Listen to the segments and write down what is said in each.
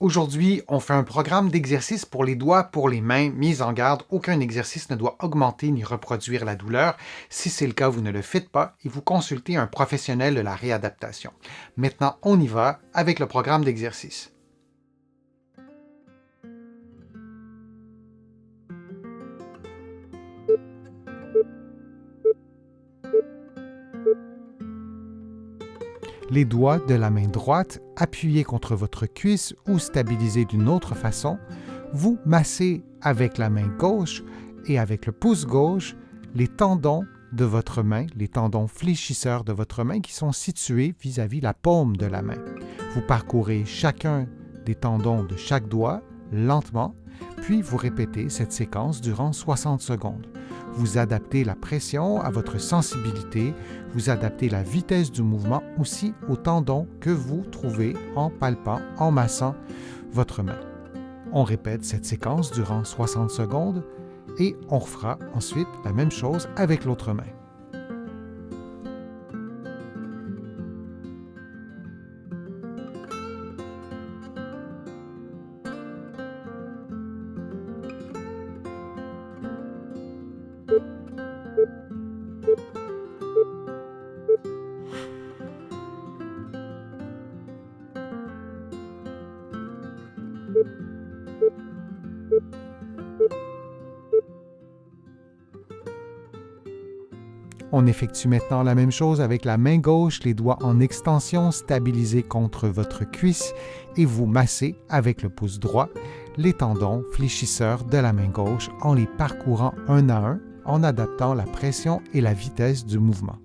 Aujourd'hui, on fait un programme d'exercices pour les doigts, pour les mains. Mise en garde, aucun exercice ne doit augmenter ni reproduire la douleur. Si c'est le cas, vous ne le faites pas et vous consultez un professionnel de la réadaptation. Maintenant, on y va avec le programme d'exercice. Les doigts de la main droite appuyés contre votre cuisse ou stabilisés d'une autre façon, vous massez avec la main gauche et avec le pouce gauche les tendons de votre main, les tendons fléchisseurs de votre main qui sont situés vis-à-vis la paume de la main. Vous parcourez chacun des tendons de chaque doigt lentement, puis vous répétez cette séquence durant 60 secondes. Vous adaptez la pression à votre sensibilité, vous adaptez la vitesse du mouvement aussi aux tendons que vous trouvez en palpant, en massant votre main. On répète cette séquence durant 60 secondes et on fera ensuite la même chose avec l'autre main. On effectue maintenant la même chose avec la main gauche, les doigts en extension stabilisés contre votre cuisse et vous massez avec le pouce droit les tendons fléchisseurs de la main gauche en les parcourant un à un en adaptant la pression et la vitesse du mouvement.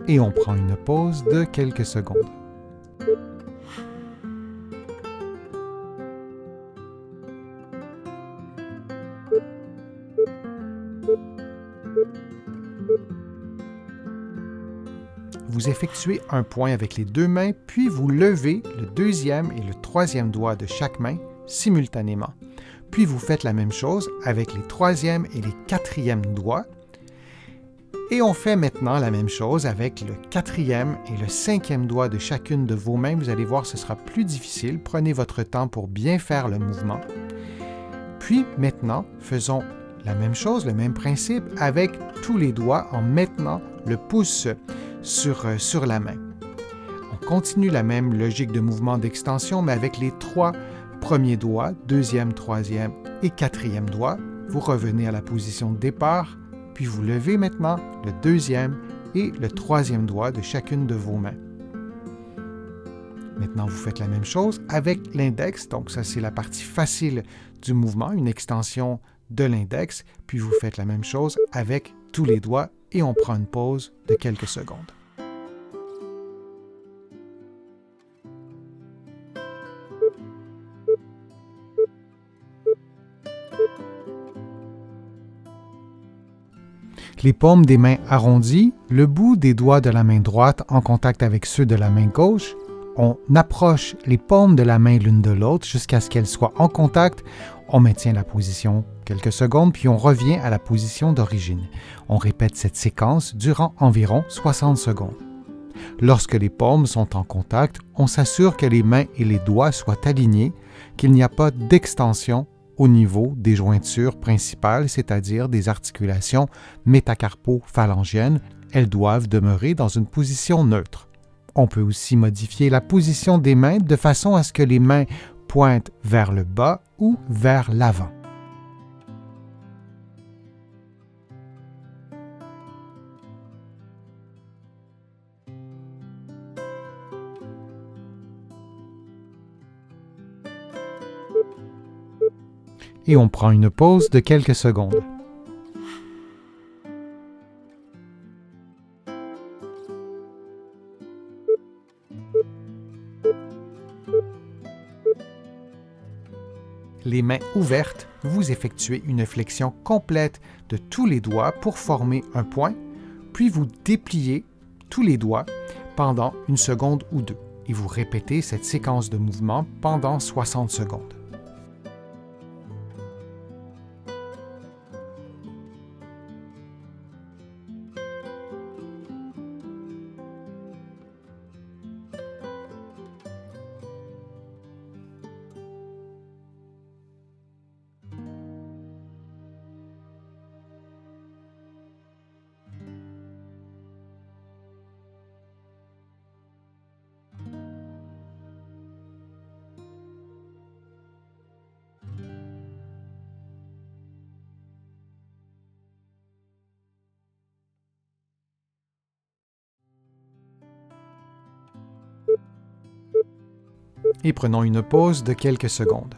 Et on prend une pause de quelques secondes. Vous effectuez un point avec les deux mains, puis vous levez le deuxième et le troisième doigt de chaque main simultanément. Puis vous faites la même chose avec les troisième et les quatrièmes doigts. Et on fait maintenant la même chose avec le quatrième et le cinquième doigt de chacune de vos mains. Vous allez voir, ce sera plus difficile. Prenez votre temps pour bien faire le mouvement. Puis maintenant, faisons la même chose, le même principe avec tous les doigts en maintenant le pouce sur la main. On continue la même logique de mouvement d'extension, mais avec les trois premiers doigts, deuxième, troisième et quatrième doigt. Vous revenez à la position de départ, puis vous levez maintenant le deuxième et le troisième doigt de chacune de vos mains. Maintenant, vous faites la même chose avec l'index, donc ça c'est la partie facile du mouvement, une extension de l'index, puis vous faites la même chose avec tous les doigts et on prend une pause de quelques secondes. Les paumes des mains arrondies, le bout des doigts de la main droite en contact avec ceux de la main gauche. On approche les paumes de la main l'une de l'autre jusqu'à ce qu'elles soient en contact. On maintient la position quelques secondes, puis on revient à la position d'origine. On répète cette séquence durant environ 60 secondes. Lorsque les paumes sont en contact, on s'assure que les mains et les doigts soient alignés, qu'il n'y a pas d'extension au niveau des jointures principales, c'est-à-dire des articulations métacarpo-phalangiennes. Elles doivent demeurer dans une position neutre. On peut aussi modifier la position des mains de façon à ce que les mains pointent vers le bas ou vers l'avant. Et on prend une pause de quelques secondes. Les mains ouvertes, vous effectuez une flexion complète de tous les doigts pour former un point, puis vous dépliez tous les doigts pendant 1 seconde ou 2 et vous répétez cette séquence de mouvements pendant 60 secondes. Et prenons une pause de quelques secondes.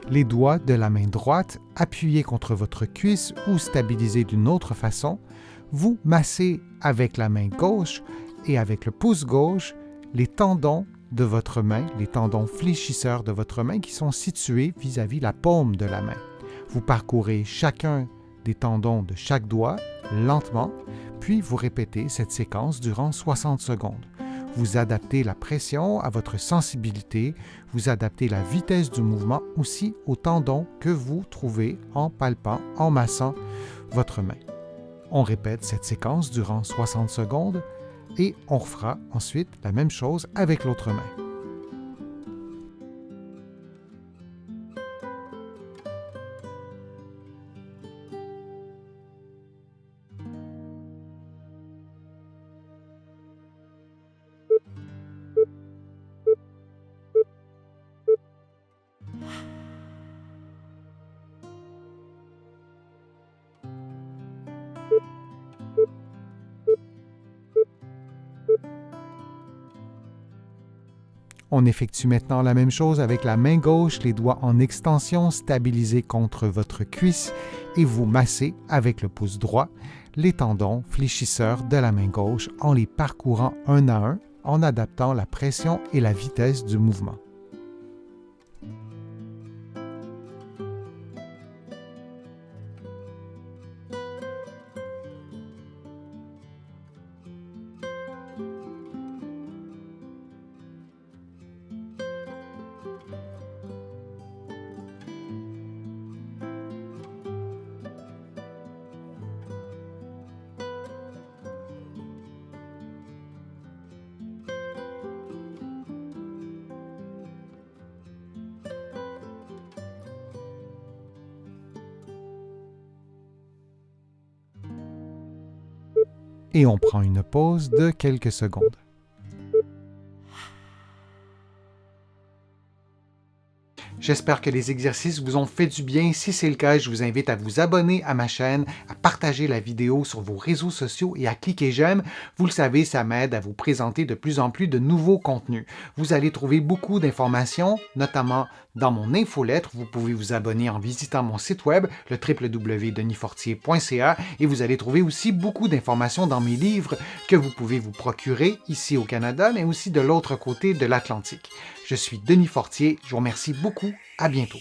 Les doigts de la main droite appuyés contre votre cuisse ou stabilisés d'une autre façon, vous massez avec la main gauche et avec le pouce gauche les tendons de votre main, les tendons fléchisseurs de votre main qui sont situés vis-à-vis la paume de la main. Vous parcourez chacun des tendons de chaque doigt lentement, puis vous répétez cette séquence durant 60 secondes. Vous adaptez la pression à votre sensibilité, vous adaptez la vitesse du mouvement aussi aux tendons que vous trouvez en palpant, en massant votre main. On répète cette séquence durant 60 secondes et on refera ensuite la même chose avec l'autre main. On effectue maintenant la même chose avec la main gauche, les doigts en extension stabilisés contre votre cuisse et vous massez avec le pouce droit les tendons fléchisseurs de la main gauche en les parcourant un à un en adaptant la pression et la vitesse du mouvement. Et on prend une pause de quelques secondes. J'espère que les exercices vous ont fait du bien. Si c'est le cas, je vous invite à vous abonner à ma chaîne, à partager la vidéo sur vos réseaux sociaux et à cliquer j'aime. Vous le savez, ça m'aide à vous présenter de plus en plus de nouveaux contenus. Vous allez trouver beaucoup d'informations, notamment dans mon infolettre. Vous pouvez vous abonner en visitant mon site web, le www.denisfortier.ca, et vous allez trouver aussi beaucoup d'informations dans mes livres que vous pouvez vous procurer ici au Canada, mais aussi de l'autre côté de l'Atlantique. Je suis Denis Fortier, je vous remercie beaucoup, à bientôt.